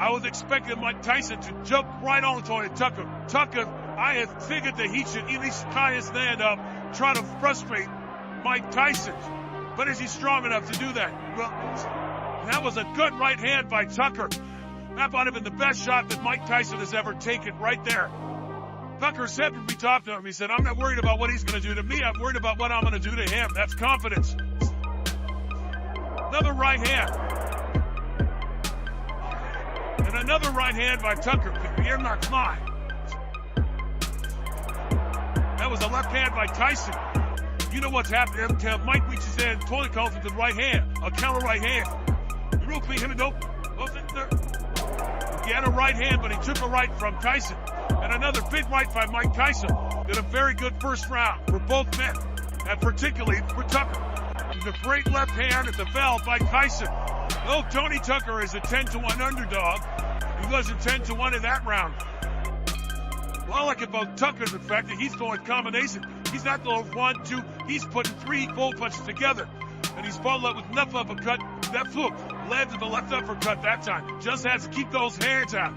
I was expecting Mike Tyson to jump right on Tony Tucker. Tucker, I had figured that he should at least tie his hand up, try to frustrate Mike Tyson. But is he strong enough to do that? Well, that was a good right hand by Tucker. That might have been the best shot that Mike Tyson has ever taken right there. Tucker said when we talked to him, he said, I'm not worried about what he's going to do to me. I'm worried about what I'm going to do to him. That's confidence. Another right hand. And another right hand by Tucker. You're not flying. That was a left hand by Tyson. You know what's happening every time Mike reaches in, Tony calls it the right hand, a counter right hand. You real clean, him and dope. He had a right hand, but he took a right from Tyson. And another big right by Mike Tyson. Did a very good first round for both men, and particularly for Tucker. He's a great left hand at the bell by Tyson. Though Tony Tucker is a 10-1 underdog, he wasn't 10-1 in that round. What I like about Tucker is the fact that he's throwing combination. He's not throwing 1, 2, he's putting 3 full punches together. And he's followed up with left uppercut. That fluke led to the left uppercut that time. Just has to keep those hands out.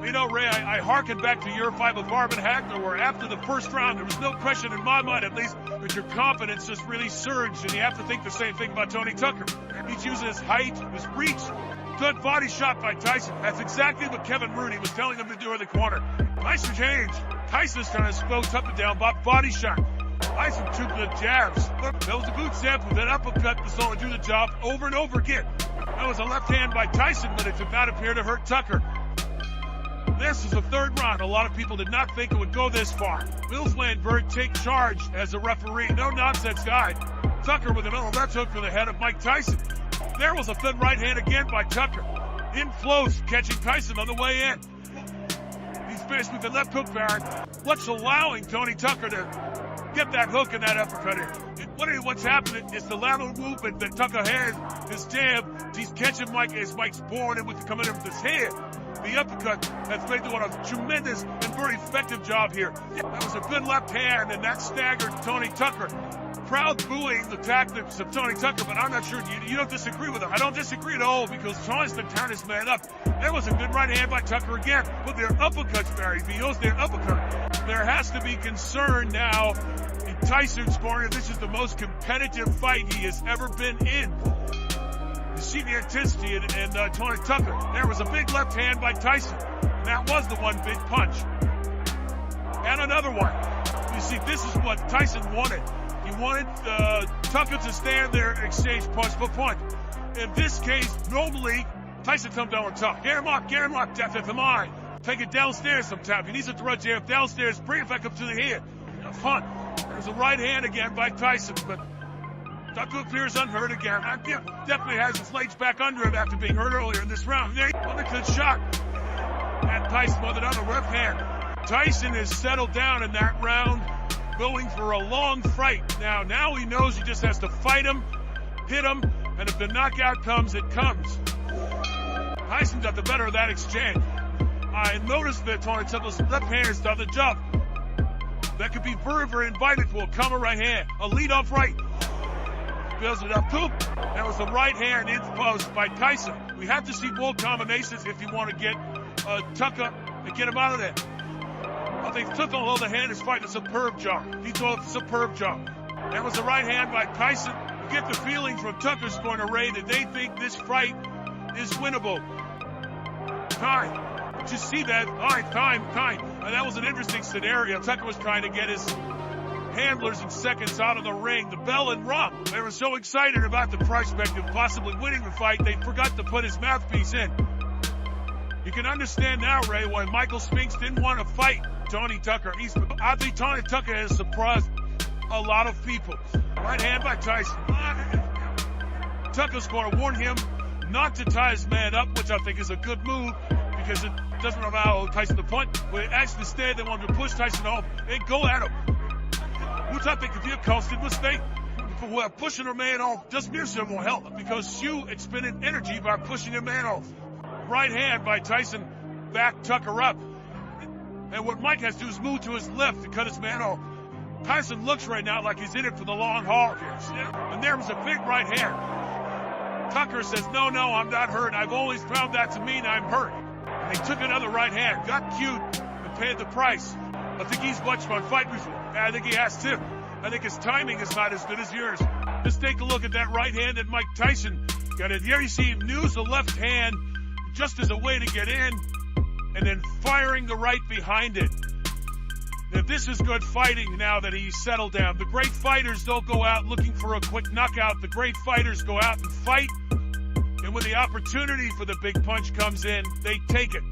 You know, Ray, I hearken back to your fight with Marvin Hagler, where after the first round, there was no question in my mind, at least, that your confidence just really surged, and you have to think the same thing about Tony Tucker. He's using his height, his reach. Good body shot by Tyson. That's exactly what Kevin Rooney was telling him to do in the corner. Tyson changed. Tyson's trying to slow Tucker down by body shot. Tyson took the jabs. That was a good example. That uppercut was going to do the job over and over again. That was a left hand by Tyson, but it did not appear to hurt Tucker. This is the third round. A lot of people did not think it would go this far. Mills Landberg take charge as a referee. No nonsense guy. Tucker with another left hook to the head of Mike Tyson. There was a thin right hand again by Tucker. In close, catching Tyson on the way in. He's finished with the left hook, Baron. What's allowing Tony Tucker to get that hook and that uppercut in? What's happening is the lateral movement that Tucker has, his jab. He's catching Mike as Mike's born in with coming in with his head. The uppercut has made doing a tremendous and very effective job here. That was a good left hand, and that staggered Tony Tucker. Crowd booing the tactics of Tony Tucker, but I'm not sure you don't disagree with him. I don't disagree at all, because Tony's been tearing his man up. There was a good right hand by Tucker again, but their uppercuts, Barry. If he goes their uppercut, there has to be concern now in Tyson's corner. This is the most competitive fight he has ever been in. You see the intensity in Tony Tucker. There was a big left hand by Tyson. And that was the one big punch. And another one. You see, this is what Tyson wanted. He wanted Tucker to stand there and exchange punch for punch. In this case, normally, Tyson comes down on top. Get him up, death at the mind. Take it downstairs sometime. He needs to throw jab downstairs, bring it back up to the head. Fun. There's a right hand again by Tyson, but Tucker appears unhurt again. Definitely has his legs back under him after being hurt earlier in this round. There, another good shot. And Tyson with another left hand. Tyson has settled down in that round, going for a long fight. Now he knows he just has to fight him, hit him, and if the knockout comes, it comes. Tyson got the better of that exchange. I noticed that Tony Tucker's left hand has done the job. That could be very, very inviting for a counter right hand. A lead-off right. Builds it up too. That was the right hand in post by Tyson. We have to see both combinations if you want to get Tucker and get him out of there. I think Tucker will hold the hand is fighting a superb job. He threw a superb job. That was the right hand by Tyson. You get the feeling from Tucker's corner, Ray, that they think this fight is winnable. Time. Just see that. All right, time. That was an interesting scenario. Tucker was trying to get his handlers in seconds out of the ring. The bell had rung. They were so excited about the prospect of possibly winning the fight, they forgot to put his mouthpiece in. You can understand now, Ray, why Michael Spinks didn't want to fight Tony Tucker. I think Tony Tucker has surprised a lot of people. Right hand by Tyson. Tucker's going to warn him not to tie his man up, which I think is a good move, because it doesn't allow Tyson to punch. But actually instead, they wanted to push Tyson off and go at him. Which I think if you're constant mistake, for pushing a man off, just music will help, because you expended energy by pushing a man off. Right hand by Tyson, back Tucker up. And what Mike has to do is move to his left to cut his man off. Tyson looks right now like he's in it for the long haul here. And there was a big right hand. Tucker says, no, I'm not hurt. I've always found that to mean I'm hurt. He took another right hand, got cute, and paid the price. I think he's watched my fight before. I think he has too. I think his timing is not as good as yours. Just take a look at that right hand that Mike Tyson got it. There you see him use the left hand just as a way to get in, and then firing the right behind it. Now, this is good fighting now that he's settled down. The great fighters don't go out looking for a quick knockout. The great fighters go out and fight, and when the opportunity for the big punch comes in, they take it.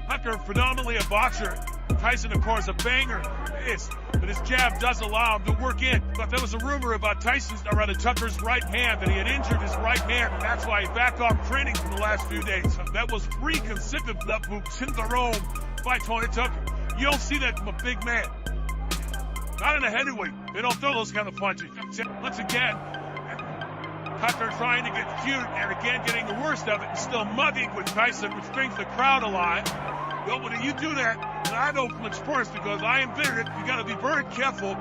Tucker, phenomenally a boxer. Tyson, of course, a banger. But his jab does allow him to work in. But there was a rumor about Tucker's right hand, that he had injured his right hand, and that's why he backed off training for the last few days. That was 3 consecutive syndrome by Tony Tucker. You don't see that from a big man. Not in a heavyweight. They don't throw those kind of punches. Once again, Tucker trying to get cute, and again getting the worst of it, and still mugging with Tyson, which brings the crowd alive. Well, when you do that, and I know from experience because I invented it, you got to be very careful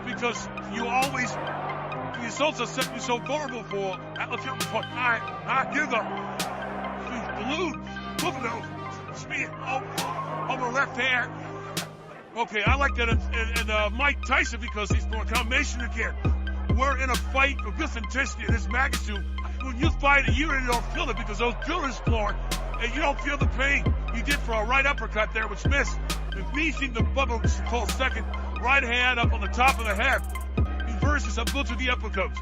because you always, the assaults are set you so vulnerable for. I give them. Glued, moving over, speed over the left hand. Okay, I like that in Mike Tyson because he's for a combination again. We're in a fight of this intensity and this magnitude. When you fight it, you really don't feel it because those drillers floored, and you don't feel the pain you did for a right uppercut there, which missed. With me seeing the bubble full second, right hand up on the top of the head. Reverses up, go to the uppercuts.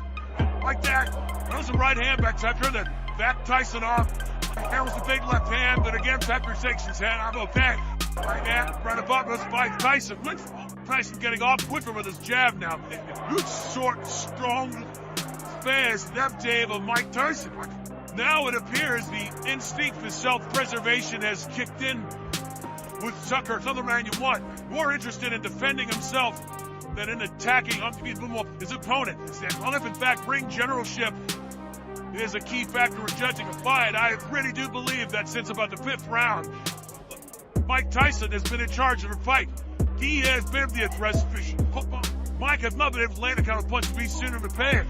Like that. That was a right hand back Tucker that backed Tyson off. That was the big left hand, but again, Tucker shakes his head. I'm okay. Right hand, right above us by Tyson. Tyson getting off quicker with his jab now. Good, short, strong, fast left jab of Mike Tyson. Now it appears the instinct for self-preservation has kicked in with Tucker. Another man you want. More interested in defending himself than in attacking his opponent. Well, if in fact ring generalship is a key factor in judging a fight, I really do believe that since about the 5th round, Mike Tyson has been in charge of the fight. He has been the aggressive. Mike has not been able to land a kind of punch to be sooner to pay it.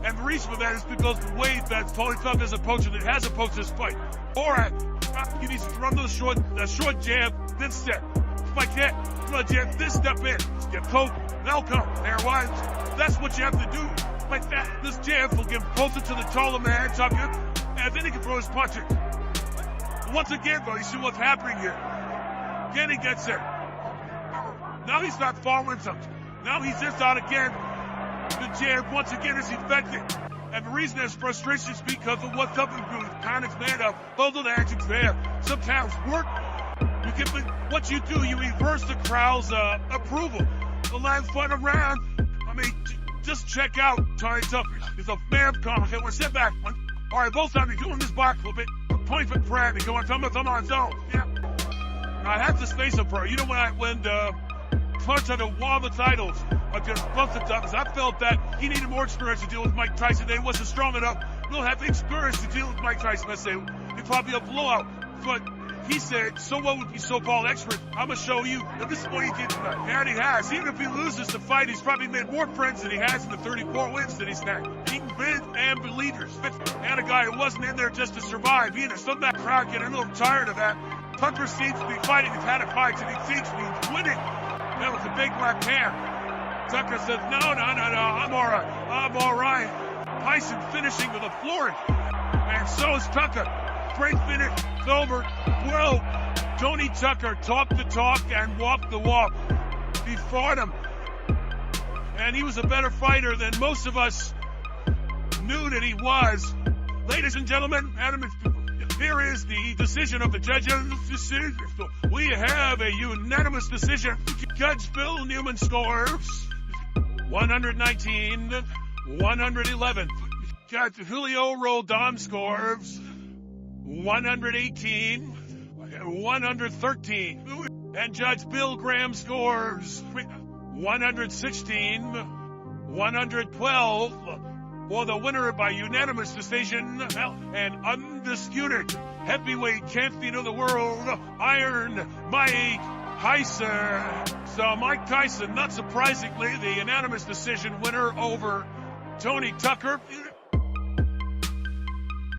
And the reason for that is because the way that Tony Tucker has approached this fight. Alright, he needs to run to the short jab, then step. Like that, run jab, then step in. Get poked, they'll come. There was. That's what you have to do. Like that, this jab will get closer to the taller man, and then he can throw his punches. Once again, though, you see what's happening here. Again, he gets there. Now he's not following something. Now he's just out again. The jab, once again, is effective. And the reason there's frustration is because of what Tucker kind of made of. Both of the actions there sometimes work. What you do, you reverse the crowd's approval. The last fight around, just check out Tony Tucker. He's a man comment. We're set back. All right, both sides are doing this box a little bit. Point for Pratt. They go on thumb on zone. Yeah. I have to space up for her. You know when Punch had to won the titles against both of Tuckers, I felt that he needed more experience to deal with Mike Tyson. They wasn't strong enough. We'll have the experience to deal with Mike Tyson. I say it'd probably be a blowout. But he said, so what would be so-called expert? I'm going to show you. And this is what he did tonight. And he has. Even if he loses the fight, he's probably made more friends than he has in the 34 wins that he's had. Beating big and leaders. And a guy who wasn't in there just to survive either. Some of that crowd getting a little tired of that. Tucker seems to be fighting. He's had a fight, and he thinks he's winning. That was a big left hand. Tucker says, no, I'm all right. I'm all right. Tyson finishing with a flourish. And so is Tucker. Great finish. It's over. Well, Tony Tucker talked the talk and walked the walk. He fought him. And he was a better fighter than most of us knew that he was. Ladies and gentlemen, here is the decision of the judges. We have a unanimous decision. Judge Bill Newman scores 119, 111. Judge Julio Rodon scores 118, 113. And Judge Bill Graham scores 116, 112. For the winner by unanimous decision and undisputed heavyweight champion of the world, Iron Mike Tyson. So Mike Tyson, not surprisingly, the unanimous decision winner over Tony Tucker.